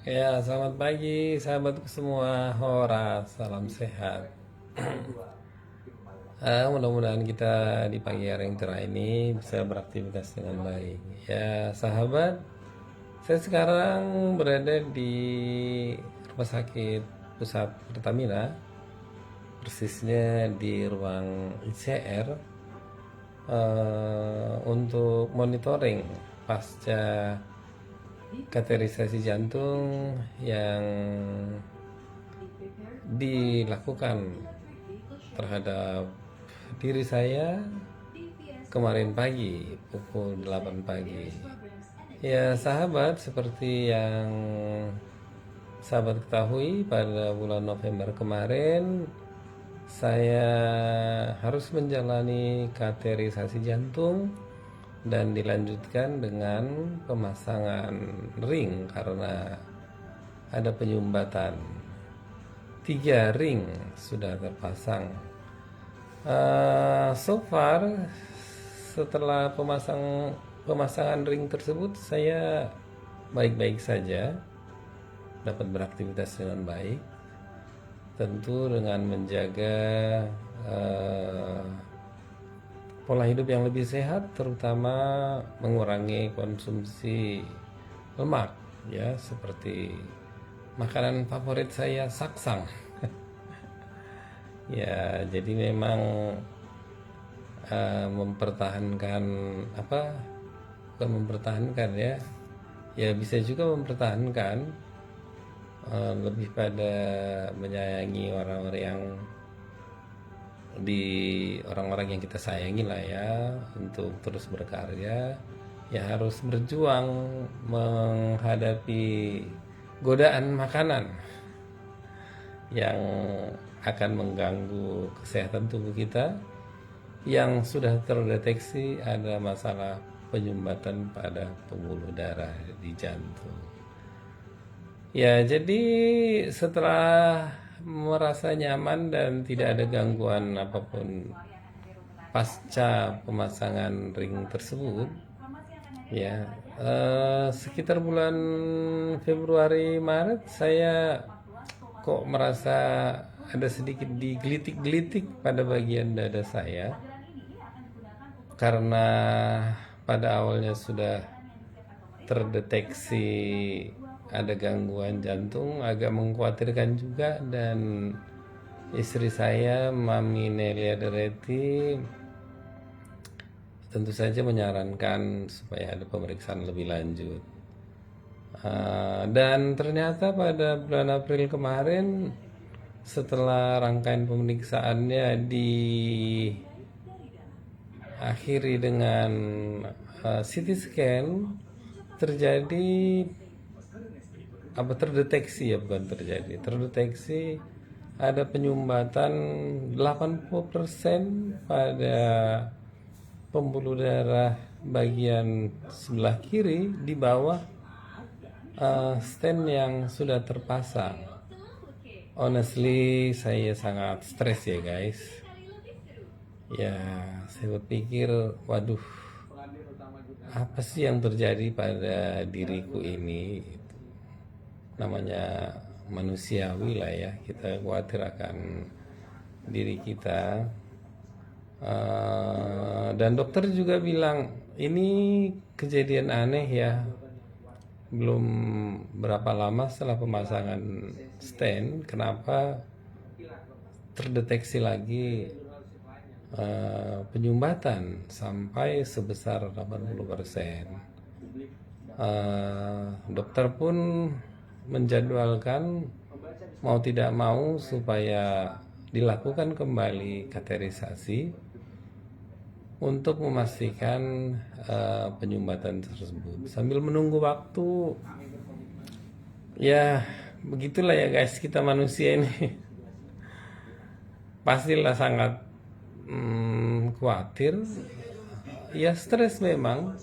Ya, selamat pagi sahabatku semua. Hora, salam sehat. Mudah-mudahan kita di pagi hari yang cerah ini bisa beraktivitas dengan baik. Ya, sahabat, saya sekarang berada di Rumah Sakit Pusat Pertamina, persisnya di ruang ICR, untuk monitoring pasca kateterisasi jantung yang dilakukan terhadap diri saya kemarin pagi pukul 8 pagi. Ya sahabat, seperti yang sahabat ketahui, pada bulan November kemarin saya harus menjalani kateterisasi jantung dan dilanjutkan dengan pemasangan ring karena ada penyumbatan. 3 ring sudah terpasang. So far, setelah pemasangan ring tersebut, saya baik-baik saja, dapat beraktivitas dengan baik, tentu dengan menjaga pola hidup yang lebih sehat, terutama mengurangi konsumsi lemak, ya, seperti makanan favorit saya saksang. Ya, jadi memang mempertahankan apa? Bukan mempertahankan, ya. Ya bisa juga mempertahankan, lebih pada menyayangi orang-orang yang kita sayangi lah, ya, untuk terus berkarya. Ya harus berjuang menghadapi godaan makanan yang akan mengganggu kesehatan tubuh kita, yang sudah terdeteksi ada masalah penyumbatan pada pembuluh darah di jantung. Ya, jadi setelah merasa nyaman dan tidak ada gangguan apapun pasca pemasangan ring tersebut, ya, sekitar bulan Februari Maret saya kok merasa ada sedikit digelitik-gelitik pada bagian dada saya, karena pada awalnya sudah terdeteksi ada gangguan jantung, agak mengkhawatirkan juga. Dan istri saya, Mami Nelia Dereti, tentu saja menyarankan supaya ada pemeriksaan lebih lanjut. Dan ternyata pada bulan April kemarin, setelah rangkaian pemeriksaannya diakhiri dengan CT scan, terjadi terdeteksi ada penyumbatan 80% pada pembuluh darah bagian sebelah kiri di bawah stent yang sudah terpasang. Honestly, saya sangat stres ya guys. Ya, saya berpikir, waduh, apa sih yang terjadi pada diriku ini? Namanya manusiawi lah, ya, kita khawatir akan diri kita. Dan dokter juga bilang ini kejadian aneh, ya. Belum berapa lama setelah pemasangan stent, kenapa terdeteksi lagi penyumbatan sampai sebesar 80%. Dokter pun menjadwalkan mau tidak mau supaya dilakukan kembali kateterisasi untuk memastikan penyumbatan tersebut. Sambil menunggu waktu, ya begitulah ya guys, kita manusia ini pastilah sangat khawatir, ya stres memang,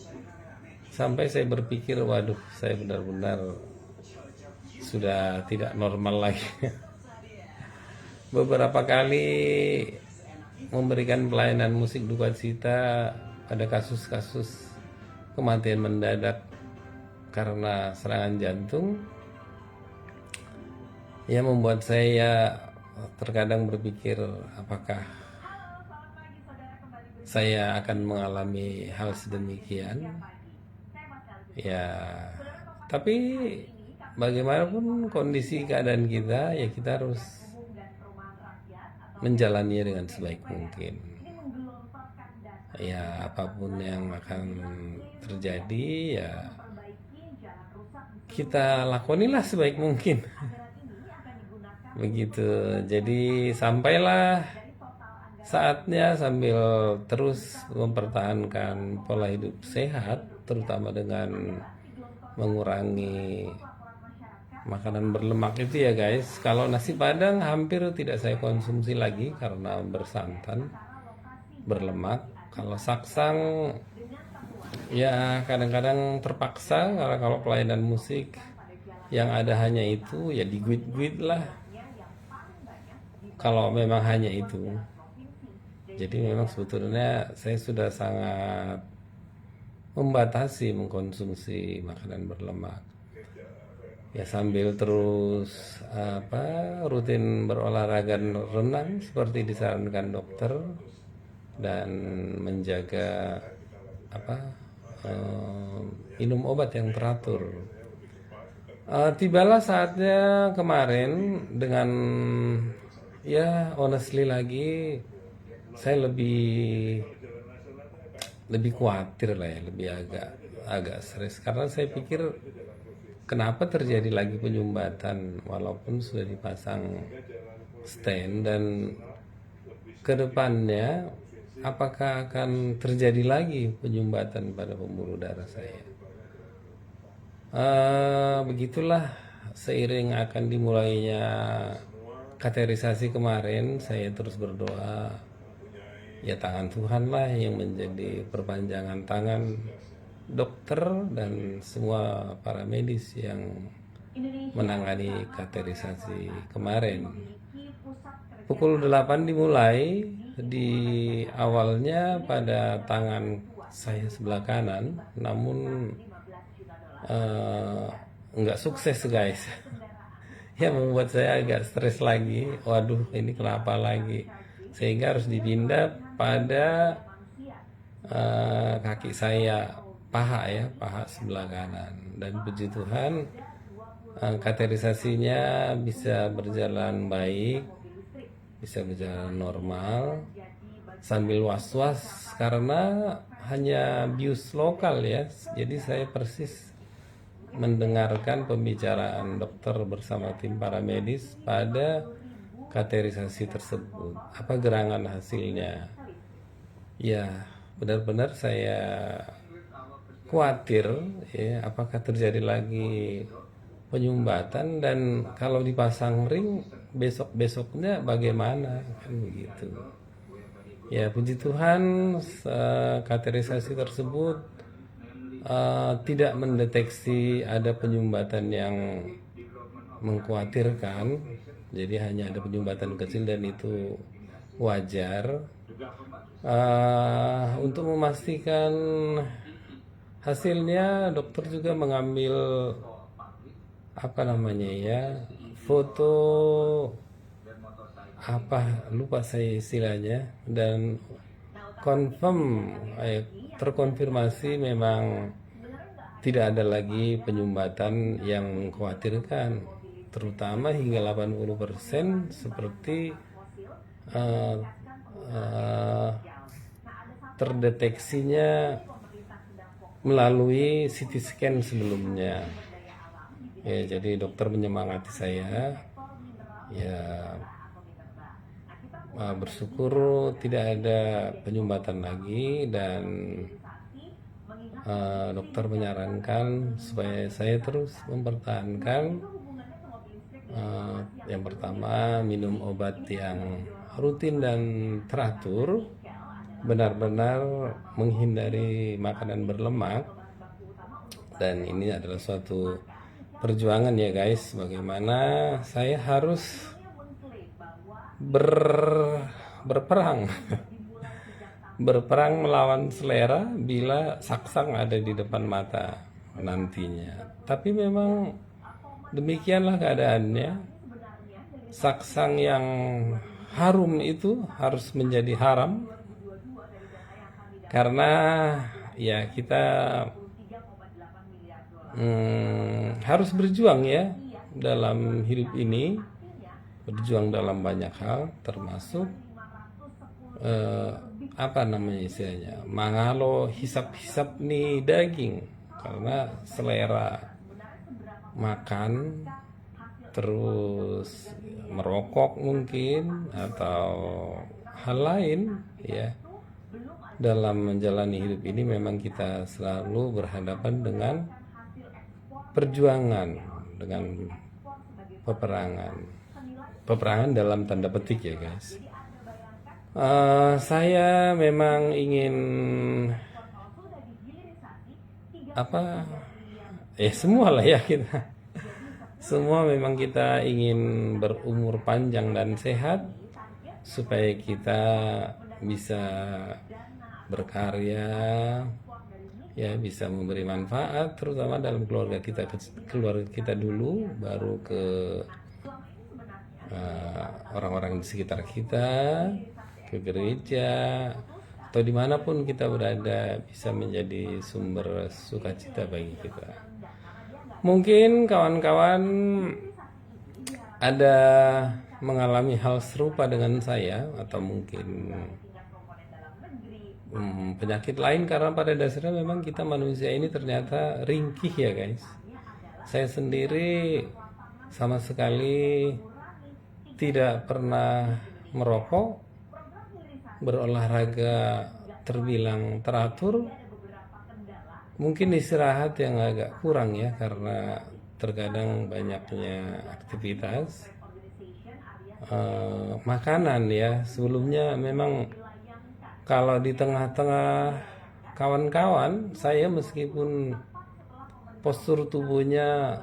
sampai saya berpikir, waduh, saya benar-benar sudah tidak normal lagi. Beberapa kali memberikan pelayanan musik duka cita pada kasus-kasus kematian mendadak karena serangan jantung, ya membuat saya terkadang berpikir apakah saya akan mengalami hal sedemikian. Ya, tapi bagaimanapun kondisi keadaan kita, ya kita harus menjalaninya dengan sebaik mungkin. Ya, apapun yang akan terjadi, ya kita lakonilah sebaik mungkin. Begitu. Jadi sampailah saatnya sambil terus mempertahankan pola hidup sehat, terutama dengan mengurangi makanan berlemak itu ya guys. Kalau nasi padang hampir tidak saya konsumsi lagi karena bersantan, berlemak. Kalau saksang ya kadang-kadang terpaksa, karena kalau pelayanan musik yang ada hanya itu, ya diguit-guit lah kalau memang hanya itu. Jadi memang sebetulnya saya sudah sangat membatasi mengkonsumsi makanan berlemak. Ya sambil terus rutin berolahraga renang seperti disarankan dokter, dan menjaga minum obat yang teratur. Tibalah saatnya kemarin dengan, ya honestly lagi, saya lebih khawatir lah ya, lebih agak stres karena saya pikir kenapa terjadi lagi penyumbatan walaupun sudah dipasang stand, dan kedepannya apakah akan terjadi lagi penyumbatan pada pembuluh darah saya. Begitulah, seiring akan dimulainya kateterisasi kemarin, saya terus berdoa, ya tangan Tuhan lah yang menjadi perpanjangan tangan dokter dan semua para medis yang menangani kateterisasi kemarin. Pukul 8 dimulai, di awalnya pada tangan saya sebelah kanan, namun nggak sukses guys. Ya membuat saya agak stres lagi. Waduh, ini kenapa lagi? Sehingga harus dipindah pada kaki saya, paha sebelah kanan. Dan puji Tuhan, kateterisasinya bisa berjalan baik, bisa berjalan normal, sambil was-was karena hanya bius lokal ya. Jadi saya persis mendengarkan pembicaraan dokter bersama tim paramedis pada kateterisasi tersebut. Apa gerangan hasilnya? Ya, benar-benar saya khawatir ya, apakah terjadi lagi penyumbatan, dan kalau dipasang ring besok-besoknya bagaimana, kan begitu. Ya puji Tuhan, kateterisasi tersebut tidak mendeteksi ada penyumbatan yang mengkhawatirkan. Jadi hanya ada penyumbatan kecil dan itu wajar. Untuk memastikan hasilnya, dokter juga mengambil foto, lupa saya istilahnya, dan terkonfirmasi memang tidak ada lagi penyumbatan yang mengkhawatirkan, terutama hingga 80% seperti terdeteksinya melalui CT scan sebelumnya. Ya, jadi dokter menyemangati saya. Ya, bersyukur tidak ada penyumbatan lagi, dan dokter menyarankan supaya saya terus mempertahankan yang pertama, minum obat yang rutin dan teratur, benar-benar menghindari makanan berlemak. Dan ini adalah suatu perjuangan ya guys, bagaimana saya harus berperang berperang melawan selera bila saksang ada di depan mata nantinya. Tapi memang demikianlah keadaannya. saksang yang harum itu harus menjadi haram, karena ya kita harus berjuang ya dalam hidup ini, berjuang dalam banyak hal, termasuk apa namanya istilahnya, mangalo hisap-hisap nih daging, karena selera makan terus merokok mungkin atau hal lain ya, dalam menjalani hidup ini memang kita selalu berhadapan dengan perjuangan, dengan peperangan dalam tanda petik ya guys. Saya memang ingin apa ya, semua lah ya, kita semua memang kita ingin berumur panjang dan sehat supaya kita bisa berkarya ya, bisa memberi manfaat terutama dalam keluarga kita dulu, baru ke orang-orang di sekitar kita, ke gereja, atau dimanapun kita berada, bisa menjadi sumber sukacita bagi kita. Mungkin kawan-kawan ada mengalami hal serupa dengan saya, atau mungkin penyakit lain, karena pada dasarnya memang kita manusia ini ternyata ringkih ya guys. Saya sendiri sama sekali tidak pernah merokok, berolahraga terbilang teratur, mungkin istirahat yang agak kurang ya, karena terkadang banyaknya aktivitas. Makanan ya, sebelumnya memang kalau di tengah-tengah kawan-kawan saya, meskipun postur tubuhnya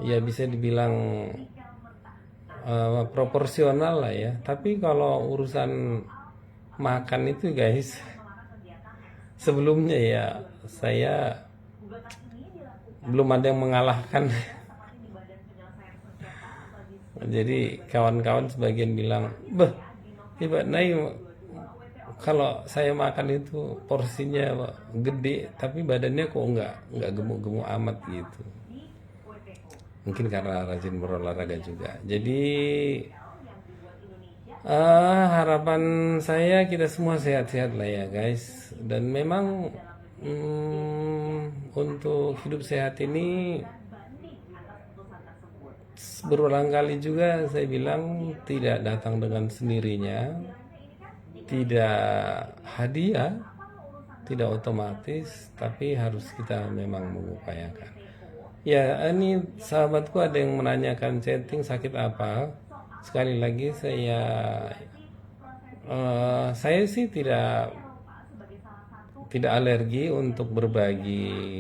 ya bisa dibilang proporsional lah ya, tapi kalau urusan makan itu guys, sebelumnya ya saya belum ada yang mengalahkan. Jadi kawan-kawan sebagian bilang, "Beh, tiba naik kalau saya makan itu porsinya gede, tapi badannya kok nggak gemuk-gemuk amat gitu." Mungkin karena rajin berolahraga juga. Jadi harapan saya kita semua sehat-sehat lah ya guys. Dan memang untuk hidup sehat ini berulang kali juga saya bilang, tidak datang dengan sendirinya, tidak hadiah, tidak otomatis, tapi harus kita memang mengupayakan. Ya, ini sahabatku ada yang menanyakan chatting sakit apa. Sekali lagi saya sih tidak alergi untuk berbagi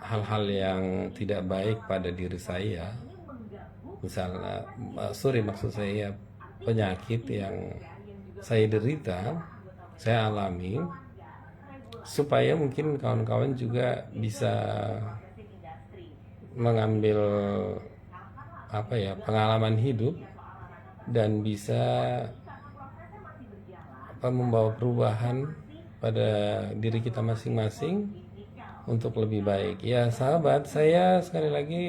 hal-hal yang tidak baik pada diri saya. Misalnya, maksud saya penyakit yang saya derita, saya alami, supaya mungkin kawan-kawan juga bisa mengambil pengalaman hidup dan bisa membawa perubahan pada diri kita masing-masing untuk lebih baik. Ya sahabat, saya sekali lagi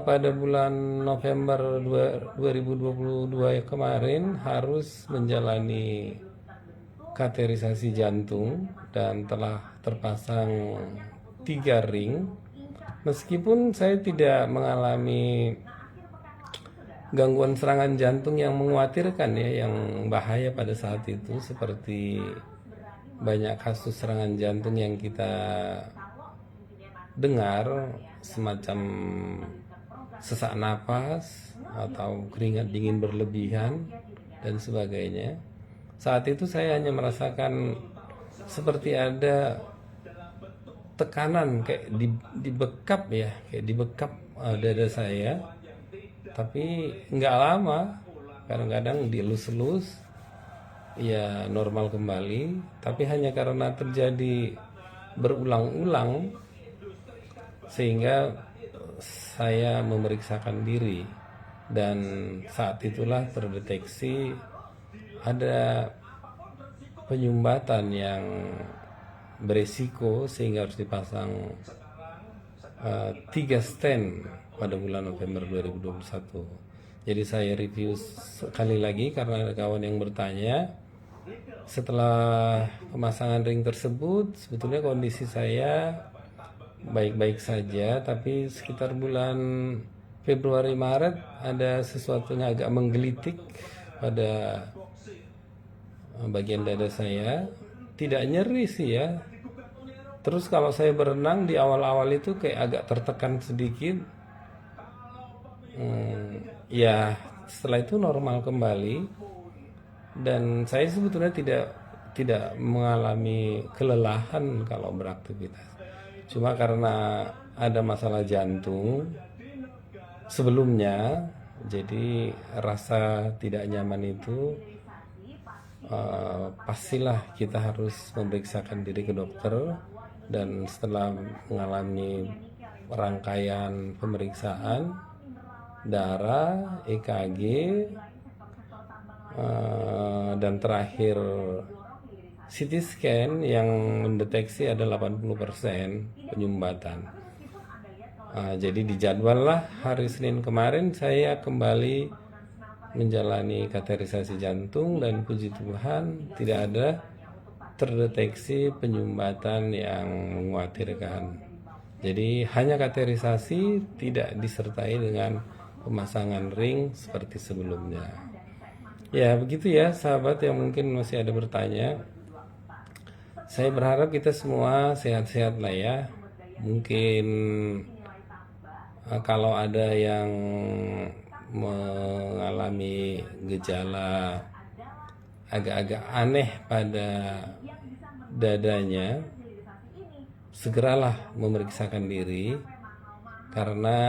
pada bulan November 2022 kemarin harus menjalani kateterisasi jantung dan telah terpasang 3 ring. Meskipun saya tidak mengalami gangguan serangan jantung yang mengkhawatirkan ya, yang bahaya pada saat itu, seperti banyak kasus serangan jantung yang kita dengar, semacam sesak napas atau keringat dingin berlebihan dan sebagainya. Saat itu saya hanya merasakan seperti ada tekanan kayak dibekap ya, kayak dibekap dada saya, tapi nggak lama, kadang-kadang dielus-elus ya normal kembali, tapi hanya karena terjadi berulang-ulang sehingga saya memeriksakan diri dan saat itulah terdeteksi ada penyumbatan yang beresiko sehingga harus dipasang 3 stent pada bulan November 2021. Jadi saya review sekali lagi karena ada kawan yang bertanya. Setelah pemasangan ring tersebut, sebetulnya kondisi saya baik-baik saja, tapi sekitar bulan Februari Maret ada sesuatu yang agak menggelitik pada bagian dada saya. Tidak nyeri sih ya. Terus kalau saya berenang di awal-awal itu kayak agak tertekan sedikit. Ya setelah itu normal kembali. Dan saya sebetulnya tidak mengalami kelelahan kalau beraktivitas. Cuma karena ada masalah jantung sebelumnya, jadi rasa tidak nyaman itu pastilah kita harus memeriksakan diri ke dokter. Dan setelah mengalami rangkaian pemeriksaan darah, EKG, dan terakhir CT scan yang mendeteksi ada 80% penyumbatan. Jadi dijadwal lah hari Senin kemarin saya kembali menjalani kateterisasi jantung dan puji Tuhan tidak ada terdeteksi penyumbatan yang mengkhawatirkan. Jadi hanya kateterisasi, tidak disertai dengan pemasangan ring seperti sebelumnya. Ya begitu ya sahabat yang mungkin masih ada bertanya. Saya berharap kita semua sehat-sehat lah ya. Mungkin kalau ada yang mengalami gejala agak-agak aneh pada dadanya, segeralah memeriksakan diri, karena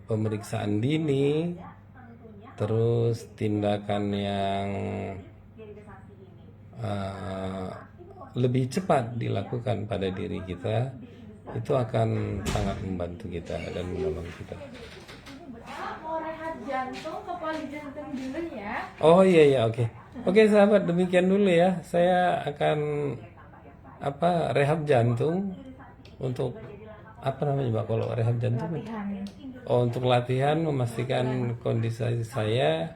pemeriksaan dini terus tindakan yang lebih cepat dilakukan pada diri kita itu akan sangat membantu kita dan menolong kita. Mau rehat jantung ke poli jantung dulu ya. Oh iya oke. Oke sahabat, demikian dulu ya. Saya akan rehab jantung untuk apa namanya Mbak kalau rehab jantung? Untuk latihan memastikan kondisi saya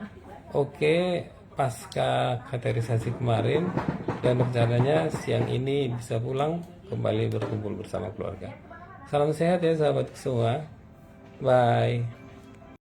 oke pasca kateterisasi kemarin, dan rencananya siang ini bisa pulang kembali berkumpul bersama keluarga. Salam sehat ya sahabat semua. Bye.